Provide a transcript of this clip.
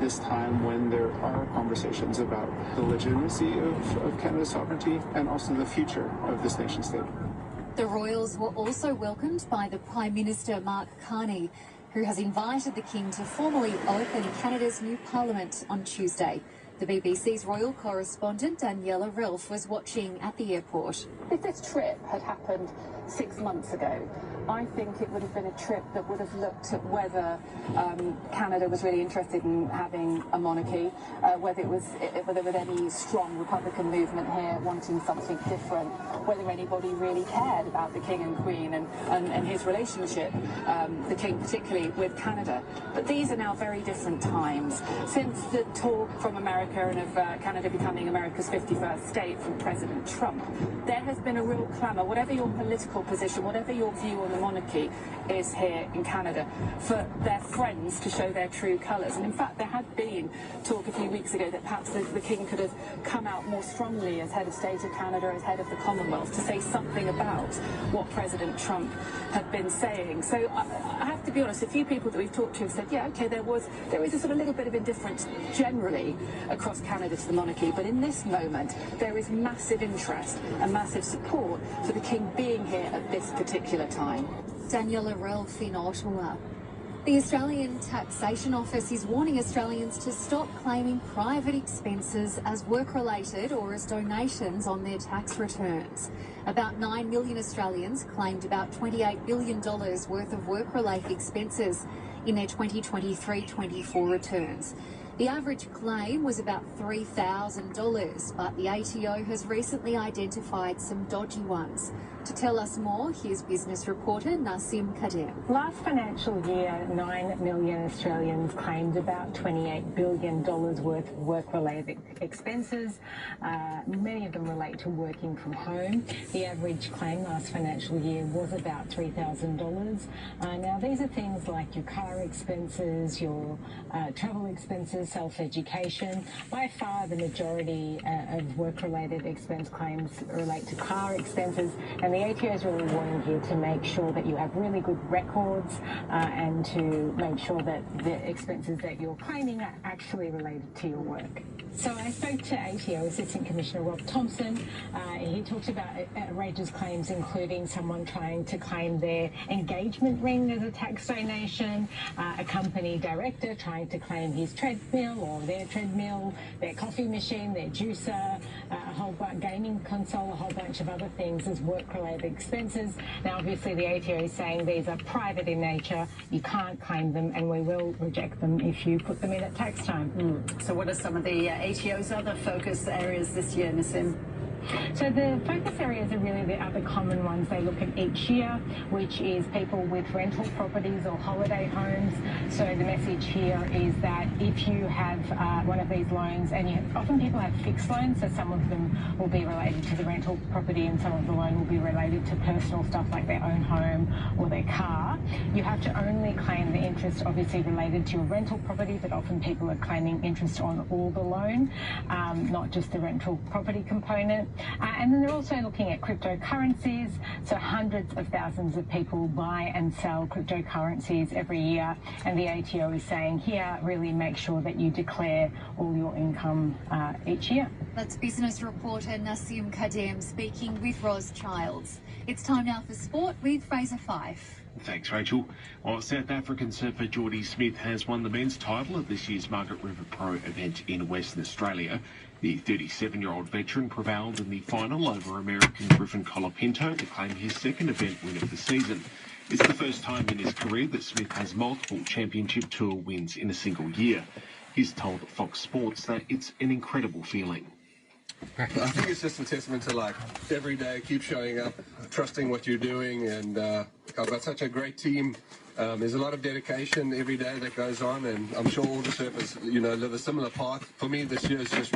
this time when there are conversations about the legitimacy of Canada's sovereignty and also the future of this nation state. The royals were also welcomed by the Prime Minister Mark Carney, who has invited the King to formally open Canada's new Parliament on Tuesday. The BBC's royal correspondent Daniela Relf was watching at the airport. If this trip had happened 6 months ago, I think it would have been a trip that would have looked at whether Canada was really interested in having a monarchy, whether there was any strong Republican movement here wanting something different, whether anybody really cared about the King and Queen and his relationship, the King particularly, with Canada. But these are now very different times. Since the talk from America and of Canada becoming America's 51st state from President Trump, there has been a real clamour, whatever your political position, whatever your view on the monarchy is here in Canada, for their friends to show their true colours. And in fact, there had been talk a few weeks ago that perhaps the King could have come out more strongly as head of state of Canada, as head of the Commonwealth, to say something about what President Trump had been saying. So I have to be honest, a few people that we've talked to have said, yeah, okay, there is a sort of little bit of indifference generally across Canada to the monarchy, but in this moment there is massive interest and massive support for the King being here at this particular time. Daniela Relf in Ottawa. The Australian Taxation Office is warning Australians to stop claiming private expenses as work-related or as donations on their tax returns. About 9 million Australians claimed about $28 billion worth of work-related expenses in their 2023-24 returns. The average claim was about $3,000, but the ATO has recently identified some dodgy ones. To tell us more, here's business reporter Nasim Kadem. Last financial year, 9 million Australians claimed about $28 billion worth of work-related expenses. Many of them relate to working from home. The average claim last financial year was about $3,000. Now, these are things like your car expenses, your travel expenses, self-education. By far, the majority of work-related expense claims relate to car expenses, and the ATO is really warning here to make sure that you have really good records and to make sure that the expenses that you're claiming are actually related to your work. So I spoke to ATO Assistant Commissioner Rob Thompson. He talked about outrageous claims, including someone trying to claim their engagement ring as a tax donation, a company director trying to claim his treadmill or their treadmill, their coffee machine, their juicer, a whole gaming console, a whole bunch of other things as work-related expenses. Now, obviously, the ATO is saying these are private in nature. You can't claim them, and we will reject them if you put them in at tax time. So what are some of the ATO's other focus areas this year, Nasim? So the focus areas are really the other common ones they look at each year, which is people with rental properties or holiday homes. So the message here is that if you have one of these loans, and often people have fixed loans, so some of them will be related to the rental property and some of the loan will be related to personal stuff like their own home or their car, you have to only claim the interest obviously related to your rental property, but often people are claiming interest on all the loan, not just the rental property component. And then they're also looking at cryptocurrencies. So hundreds of thousands of people buy and sell cryptocurrencies every year. And the ATO is saying here, really make sure that you declare all your income each year. That's business reporter Nasim Kadem speaking with Ros Childs. It's time now for sport with Fraser Fife. Thanks, Rachel. Well, South African surfer Geordie Smith has won the men's title at this year's Margaret River Pro event in Western Australia. The 37-year-old veteran prevailed in the final over American Griffin Colapinto to claim his second event win of the season. It's the first time in his career that Smith has multiple championship tour wins in a single year. He's told Fox Sports that it's an incredible feeling. I think it's just a testament to, like, every day keep showing up, trusting what you're doing, and I've got such a great team. There's a lot of dedication every day that goes on, and I'm sure all the surfers, live a similar path. For me, this year is just